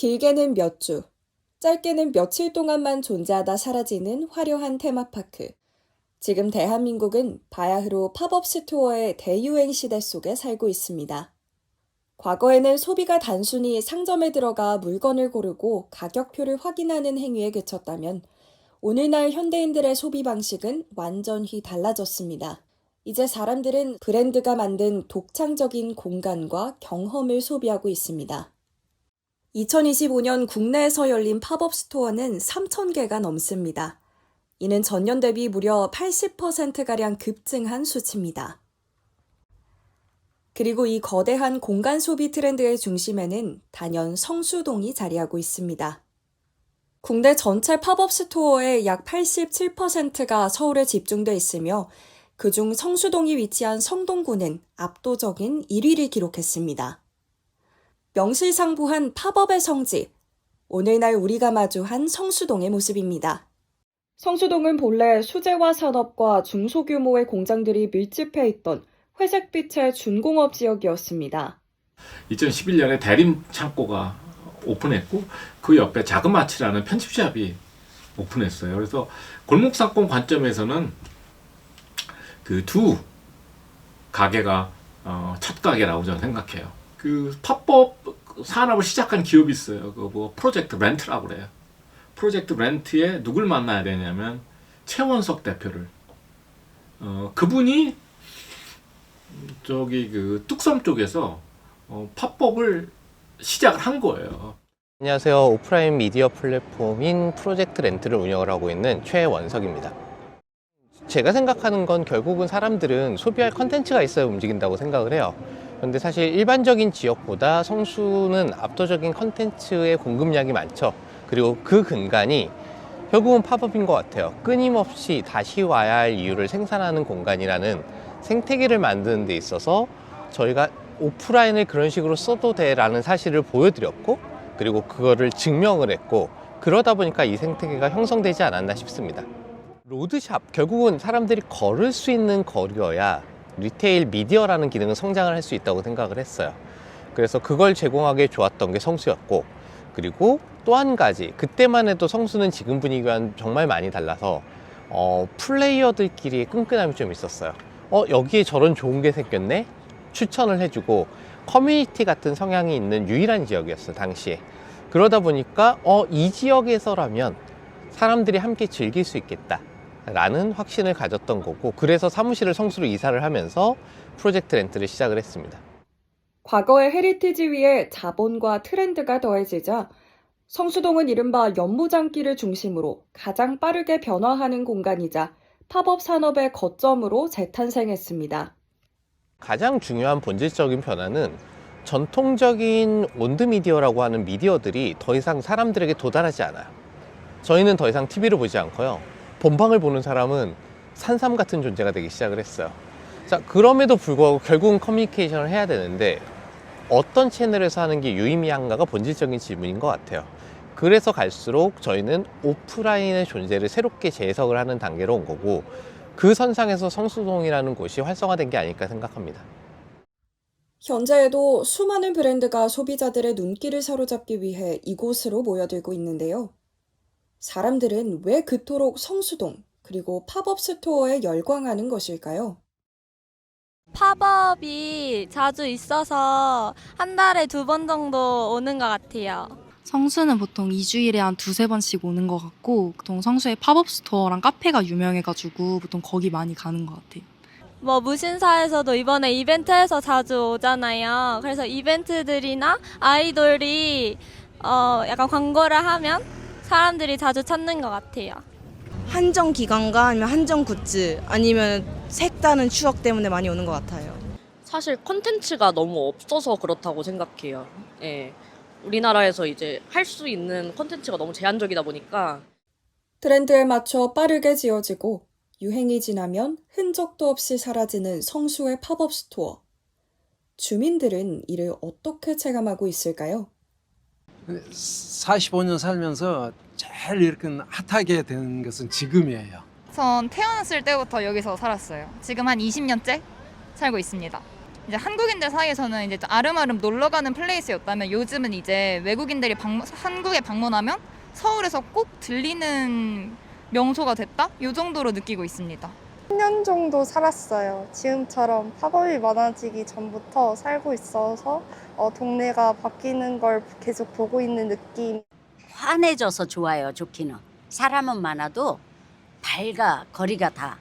길게는 몇 주, 짧게는 며칠 동안만 존재하다 사라지는 화려한 테마파크. 지금 대한민국은 바야흐로 팝업 스토어의 대유행 시대 속에 살고 있습니다. 과거에는 소비가 단순히 상점에 들어가 물건을 고르고 가격표를 확인하는 행위에 그쳤다면 오늘날 현대인들의 소비 방식은 완전히 달라졌습니다. 이제 사람들은 브랜드가 만든 독창적인 공간과 경험을 소비하고 있습니다. 2025년 국내에서 열린 팝업 스토어는 3,000개가 넘습니다. 이는 전년 대비 무려 80%가량 급증한 수치입니다. 그리고 이 거대한 공간 소비 트렌드의 중심에는 단연 성수동이 자리하고 있습니다. 국내 전체 팝업 스토어의 약 87%가 서울에 집중돼 있으며 그중 성수동이 위치한 성동구는 압도적인 1위를 기록했습니다. 명실상부한 팝업의 성지, 오늘날 우리가 마주한 성수동의 모습입니다. 성수동은 본래 수제화 산업과 중소규모의 공장들이 밀집해 있던 회색빛의 준공업 지역이었습니다. 2011년에 대림 창고가 오픈했고 그 옆에 자그마치라는 편집샵이 오픈했어요. 그래서 골목상권 관점에서는 그 두 가게가 첫 가게라고 저는 생각해요. 그 팝업 산업을 시작한 기업이 있어요. 그 뭐 프로젝트 렌트라고 그래요. 프로젝트 렌트에 누굴 만나야 되냐면 최원석 대표를. 그분이 저기 그 뚝섬 쪽에서 팝업을 시작을 한 거예요. 안녕하세요. 오프라인 미디어 플랫폼인 프로젝트 렌트를 운영을 하고 있는 최원석입니다. 제가 생각하는 건 결국은 사람들은 소비할 컨텐츠가 있어야 움직인다고 생각을 해요. 그런데 사실 일반적인 지역보다 성수는 압도적인 컨텐츠의 공급량이 많죠. 그리고 그 근간이 결국은 팝업인 것 같아요. 끊임없이 다시 와야 할 이유를 생산하는 공간이라는 생태계를 만드는 데 있어서 저희가 오프라인을 그런 식으로 써도 돼 라는 사실을 보여드렸고, 그리고 그거를 증명을 했고, 그러다 보니까 이 생태계가 형성되지 않았나 싶습니다. 로드샵, 결국은 사람들이 걸을 수 있는 거리여야 리테일 미디어라는 기능은 성장을 할 수 있다고 생각을 했어요. 그래서 그걸 제공하기에 좋았던 게 성수였고, 그리고 또 한 가지, 그때만 해도 성수는 지금 분위기와는 정말 많이 달라서 플레이어들끼리의 끈끈함이 좀 있었어요. 여기에 저런 좋은 게 생겼네? 추천을 해주고, 커뮤니티 같은 성향이 있는 유일한 지역이었어요, 당시에. 그러다 보니까 이 지역에서라면 사람들이 함께 즐길 수 있겠다 라는 확신을 가졌던 거고, 그래서 사무실을 성수로 이사를 하면서 프로젝트 렌트를 시작을 했습니다. 과거의 헤리티지 위에 자본과 트렌드가 더해지자 성수동은 이른바 연무장기를 중심으로 가장 빠르게 변화하는 공간이자 팝업 산업의 거점으로 재탄생했습니다. 가장 중요한 본질적인 변화는 전통적인 온드미디어라고 하는 미디어들이 더 이상 사람들에게 도달하지 않아요. 저희는 더 이상 TV를 보지 않고요, 본방을 보는 사람은 산삼 같은 존재가 되기 시작을 했어요. 자, 그럼에도 불구하고 결국은 커뮤니케이션을 해야 되는데 어떤 채널에서 하는 게 유의미한가가 본질적인 질문인 것 같아요. 그래서 갈수록 저희는 오프라인의 존재를 새롭게 재해석을 하는 단계로 온 거고, 그 선상에서 성수동이라는 곳이 활성화된 게 아닐까 생각합니다. 현재에도 수많은 브랜드가 소비자들의 눈길을 사로잡기 위해 이곳으로 모여들고 있는데요. 사람들은 왜 그토록 성수동, 그리고 팝업 스토어에 열광하는 것일까요? 팝업이 자주 있어서 한 달에 2번 정도 오는 것 같아요. 성수는 보통 2주일에 한 2~3번씩 오는 것 같고, 보통 성수에 팝업 스토어랑 카페가 유명해가지고 보통 거기 많이 가는 것 같아요. 뭐 무신사에서도 이번에 이벤트해서 자주 오잖아요. 그래서 이벤트들이나 아이돌이 약간 광고를 하면 사람들이 자주 찾는 것 같아요. 한정 기간과 아니면 한정 굿즈, 아니면 색다른 추억 때문에 많이 오는 것 같아요. 사실 콘텐츠가 너무 없어서 그렇다고 생각해요. 예. 우리나라에서 이제 할 수 있는 콘텐츠가 너무 제한적이다 보니까. 트렌드에 맞춰 빠르게 지어지고 유행이 지나면 흔적도 없이 사라지는 성수의 팝업 스토어. 주민들은 이를 어떻게 체감하고 있을까요? 45년 살면서 제일 이렇게 핫하게 된 것은 지금이에요. 전 태어났을 때부터 여기서 살았어요. 지금 한 20년째 살고 있습니다. 이제 한국인들 사이에서는 이제 좀 아름아름 놀러 가는 플레이스였다면 요즘은 이제 외국인들이 한국에 방문하면 서울에서 꼭 들리는 명소가 됐다? 이 정도로 느끼고 있습니다. 10년 정도 살았어요. 지금처럼 팝업이 많아지기 전부터 살고 있어서 동네가 바뀌는 걸 계속 보고 있는 느낌. 환해져서 좋아요, 좋기는. 사람은 많아도 밝아, 거리가 다.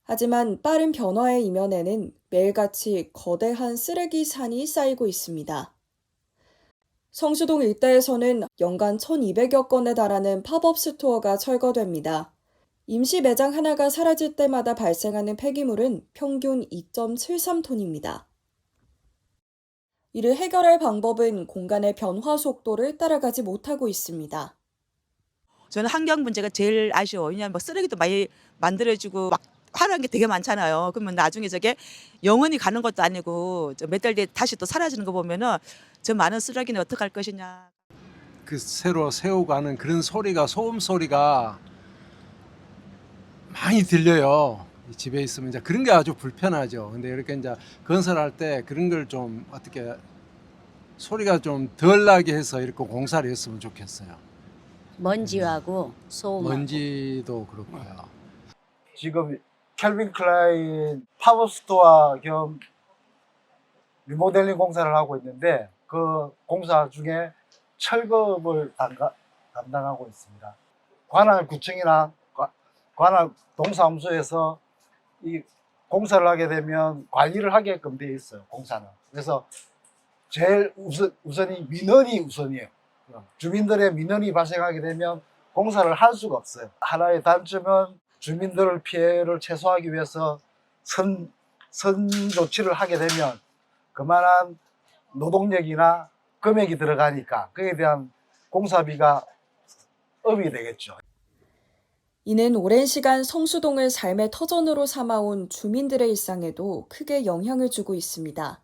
하지만 빠른 변화의 이면에는 매일같이 거대한 쓰레기 산이 쌓이고 있습니다. 성수동 일대에서는 연간 1,200여 건에 달하는 팝업 스토어가 철거됩니다. 임시 매장 하나가 사라질 때마다 발생하는 폐기물은 평균 2.73톤입니다. 이를 해결할 방법은 공간의 변화 속도를 따라가지 못하고 있습니다. 저는 환경 문제가 제일 아쉬워요. 왜냐하면 뭐 쓰레기도 많이 만들어지고 막 화려한 게 되게 많잖아요. 그러면 나중에 저게 영원히 가는 것도 아니고 몇 달 뒤에 다시 또 사라지는 거 보면은 저 많은 쓰레기는 어떻게 할 것이냐. 그 새로 세워가는 그런 소리가, 소음 소리가 많이 들려요. 집에 있으면 이제 그런 게 아주 불편하죠. 근데 이렇게 이제 건설할 때 그런 걸 좀 어떻게 소리가 좀 덜 나게 해서 이렇게 공사를 했으면 좋겠어요. 먼지하고 소음. 먼지도 그렇고요. 지금 캘빈 클라인 팝업 스토어 겸 리모델링 공사를 하고 있는데 그 공사 중에 철거업을 담당하고 있습니다. 관할구청이나 관할 동사무소에서 이 공사를 하게 되면 관리를 하게끔 되어 있어요. 공사는. 그래서 제일 우선이 민원이 우선이에요. 주민들의 민원이 발생하게 되면 공사를 할 수가 없어요. 하나의 단점은 주민들 피해를 최소화하기 위해서 선 조치를 하게 되면 그만한 노동력이나 금액이 들어가니까 그에 대한 공사비가 업이 되겠죠. 이는 오랜 시간 성수동을 삶의 터전으로 삼아온 주민들의 일상에도 크게 영향을 주고 있습니다.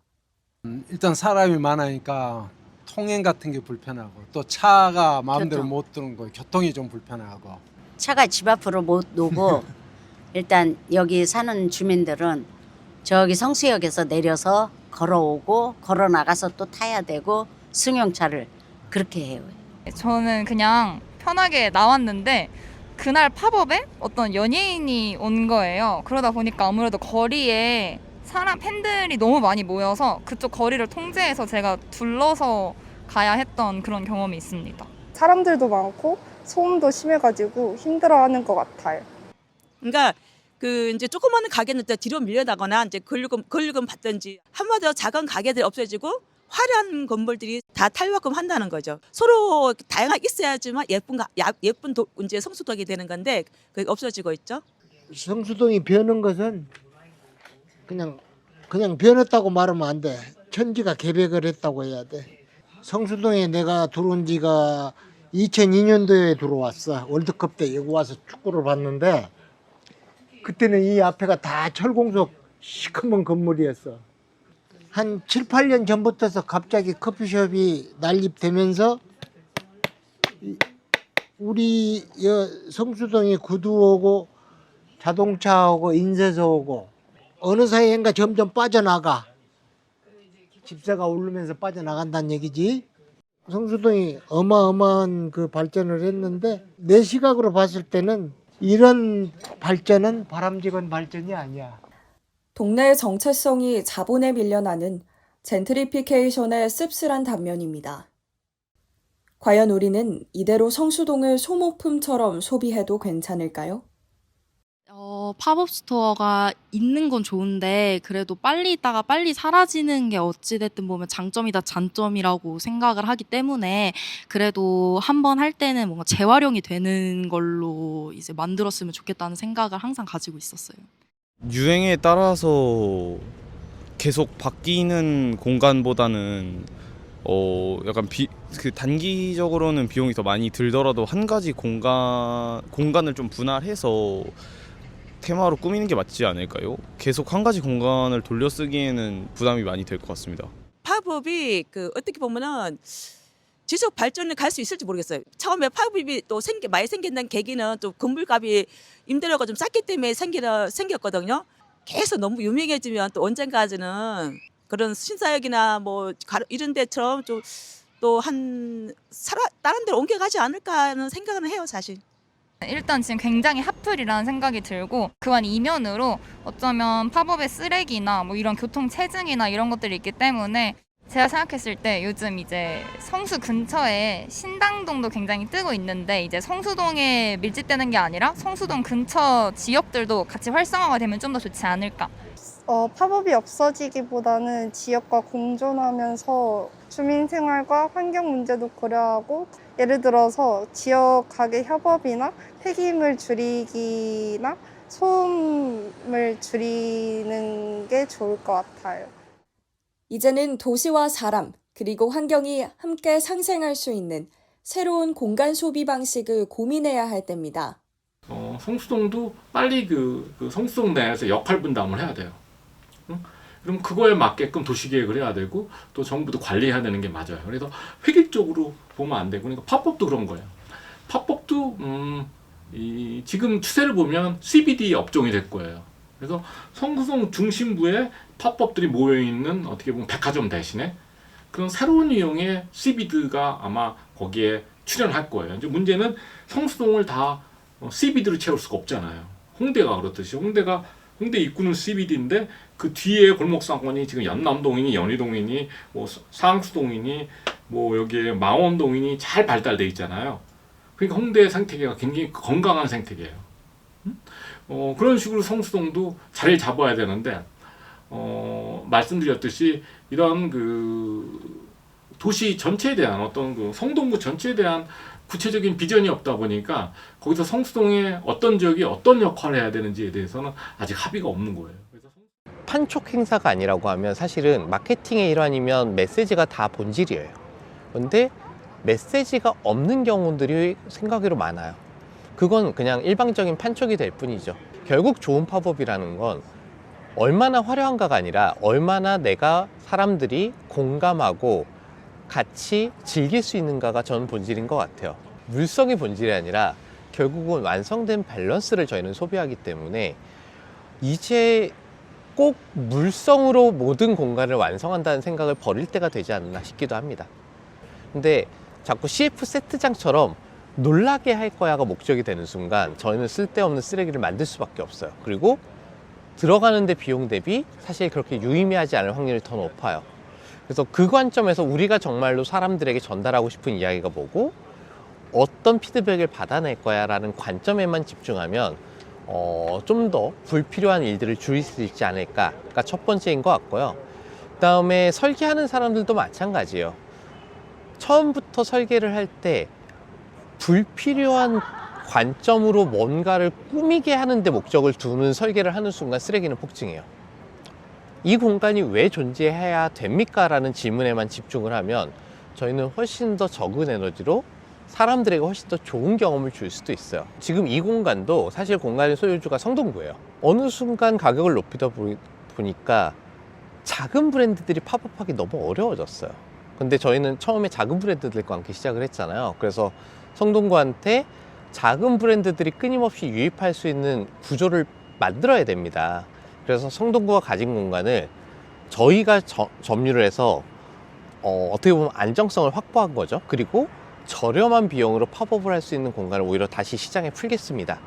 일단 사람이 많으니까 통행 같은 게 불편하고 또 차가 마음대로 교통. 못 드는 거, 교통이 좀 불편하고. 차가 집 앞으로 못 오고 일단 여기 사는 주민들은 저기 성수역에서 내려서 걸어오고 걸어 나가서 또 타야 되고 승용차를 그렇게 해요. 저는 그냥 편하게 나왔는데 그날 팝업에 어떤 연예인이 온 거예요. 그러다 보니까 아무래도 거리에 팬들이 너무 많이 모여서 그쪽 거리를 통제해서 제가 둘러서 가야 했던 그런 경험이 있습니다. 사람들도 많고 소음도 심해가지고 힘들어하는 것 같아요. 그러니까 그 이제 조그마한 가게는 또 뒤로 밀려나거나 이제 권리금 받든지 한마디로 작은 가게들이 없어지고 화려한 건물들이 다 탈바꿈 한다는 거죠. 서로 다양하게 있어야지만 예쁜 이제 성수동이 되는 건데 그게 없어지고 있죠. 성수동이 변한 것은 그냥 변했다고 말하면 안 돼. 천지가 개벽을 했다고 해야 돼. 성수동에 내가 들어온 지가 2002년도에 들어왔어. 월드컵 때 여기 와서 축구를 봤는데 그때는 이 앞에가 다 철공석 시커먼 건물이었어. 한 7, 8년 전부터서 갑자기 커피숍이 난립되면서 우리 성수동이 구두 오고 자동차 오고 인쇄소 오고 어느 사이인가 점점 빠져나가. 집세가 오르면서 빠져나간다는 얘기지. 성수동이 어마어마한 그 발전을 했는데 내 시각으로 봤을 때는 이런 발전은 바람직한 발전이 아니야. 동네의 정체성이 자본에 밀려나는 젠트리피케이션의 씁쓸한 단면입니다. 과연 우리는 이대로 성수동을 소모품처럼 소비해도 괜찮을까요? 팝업 스토어가 있는 건 좋은데 그래도 빨리 있다가 빨리 사라지는 게 어찌됐든 보면 장점이다 단점이라고 생각을 하기 때문에 그래도 한번 할 때는 뭔가 재활용이 되는 걸로 이제 만들었으면 좋겠다는 생각을 항상 가지고 있었어요. 유행에 따라서 계속 바뀌는 공간보다는 약간 그 단기적으로는 비용이 더 많이 들더라도 한 가지 공간을 좀 분할해서 테마로 꾸미는 게 맞지 않을까요? 계속 한 가지 공간을 돌려쓰기에는 부담이 많이 될 것 같습니다. 팝업이 그 어떻게 보면은 지속 발전을 갈 수 있을지 모르겠어요. 처음에 팝업이 또 많이 생긴다는 계기는 또 건물값이 임대료가 좀 쌌기 때문에 생겼거든요. 계속 너무 유명해지면 또 언젠가는 그런 신사역이나 뭐 이런 데처럼 좀 또 다른 데로 옮겨가지 않을까 하는 생각은 해요, 사실. 일단 지금 굉장히 핫플이라는 생각이 들고 그와 이면으로 어쩌면 팝업의 쓰레기나 뭐 이런 교통 체증이나 이런 것들이 있기 때문에 제가 생각했을 때 요즘 이제 성수 근처에 신당동도 굉장히 뜨고 있는데 이제 성수동에 밀집되는 게 아니라 성수동 근처 지역들도 같이 활성화가 되면 좀 더 좋지 않을까. 팝업이 없어지기보다는 지역과 공존하면서 주민 생활과 환경 문제도 고려하고 예를 들어서 지역 가게 협업이나 폐기물 줄이기나 소음을 줄이는 게 좋을 것 같아요. 이제는 도시와 사람, 그리고 환경이 함께 상생할 수 있는 새로운 공간 소비 방식을 고민해야 할 때입니다. 성수동도 빨리 그 성수동 내에서 역할 분담을 해야 돼요. 응? 그럼 그거에 맞게끔 도시계획을 해야 되고 또 정부도 관리해야 되는 게 맞아요. 그래서 획일적으로 보면 안 되고 그러니까 팝업도 그런 거예요. 팝업도 지금 추세를 보면 CBD 업종이 될 거예요. 그래서 성수동 중심부에 팝업들이 모여있는 어떻게 보면 백화점 대신에 그런 새로운 유형의 CBD가 아마 거기에 출연할 거예요. 이제 문제는 성수동을 다 CBD로 채울 수가 없잖아요. 홍대가 그렇듯이 홍대 입구는 CBD인데 그 뒤에 골목상권이 지금 연남동이니 연희동이니 뭐 상수동이니 뭐 여기에 망원동이니 잘 발달돼 있잖아요. 그러니까 홍대 생태계가 굉장히 건강한 생태계예요. 그런 식으로 성수동도 자리를 잡아야 되는데 말씀드렸듯이 이런 그 도시 전체에 대한 어떤 그 성동구 전체에 대한 구체적인 비전이 없다 보니까 거기서 성수동의 어떤 지역이 어떤 역할을 해야 되는지에 대해서는 아직 합의가 없는 거예요. 그래서 판촉 행사가 아니라고 하면 사실은 마케팅의 일환이면 메시지가 다 본질이에요. 그런데 메시지가 없는 경우들이 생각외로 많아요. 그건 그냥 일방적인 판촉이 될 뿐이죠. 결국 좋은 팝업이라는 건 얼마나 화려한가가 아니라 얼마나 내가 사람들이 공감하고 같이 즐길 수 있는가가 저는 본질인 것 같아요. 물성이 본질이 아니라 결국은 완성된 밸런스를 저희는 소비하기 때문에 이제 꼭 물성으로 모든 공간을 완성한다는 생각을 버릴 때가 되지 않나 싶기도 합니다. 근데 자꾸 CF 세트장처럼 놀라게 할 거야가 목적이 되는 순간 저희는 쓸데없는 쓰레기를 만들 수밖에 없어요. 그리고 들어가는데 비용 대비 사실 그렇게 유의미하지 않을 확률이 더 높아요. 그래서 그 관점에서 우리가 정말로 사람들에게 전달하고 싶은 이야기가 뭐고 어떤 피드백을 받아낼 거야 라는 관점에만 집중하면 좀 더 불필요한 일들을 줄일 수 있지 않을까가 첫 번째인 것 같고요. 그 다음에 설계하는 사람들도 마찬가지예요. 처음부터 설계를 할 때 불필요한 관점으로 뭔가를 꾸미게 하는데 목적을 두는 설계를 하는 순간 쓰레기는 폭증해요. 이 공간이 왜 존재해야 됩니까? 라는 질문에만 집중을 하면 저희는 훨씬 더 적은 에너지로 사람들에게 훨씬 더 좋은 경험을 줄 수도 있어요. 지금 이 공간도 사실 공간의 소유주가 성동구예요. 어느 순간 가격을 높이다 보니까 작은 브랜드들이 팝업하기 너무 어려워졌어요. 근데 저희는 처음에 작은 브랜드들과 함께 시작을 했잖아요. 그래서 성동구한테 작은 브랜드들이 끊임없이 유입할 수 있는 구조를 만들어야 됩니다. 그래서 성동구가 가진 공간을 저희가 점유를 해서 어떻게 보면 안정성을 확보한 거죠. 그리고 저렴한 비용으로 팝업을 할 수 있는 공간을 오히려 다시 시장에 풀겠습니다.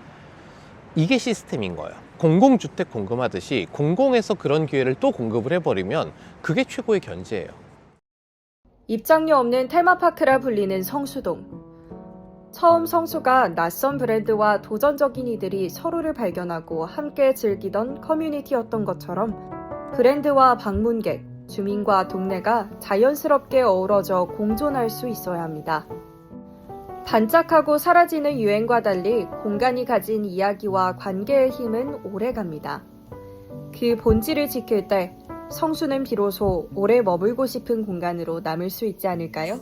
이게 시스템인 거예요. 공공주택 공급하듯이 공공에서 그런 기회를 또 공급을 해버리면 그게 최고의 견제예요. 입장료 없는 테마파크라 불리는 성수동. 처음 성수가 낯선 브랜드와 도전적인 이들이 서로를 발견하고 함께 즐기던 커뮤니티였던 것처럼 브랜드와 방문객, 주민과 동네가 자연스럽게 어우러져 공존할 수 있어야 합니다. 반짝하고 사라지는 유행과 달리 공간이 가진 이야기와 관계의 힘은 오래갑니다. 그 본질을 지킬 때 성수는 비로소 오래 머물고 싶은 공간으로 남을 수 있지 않을까요?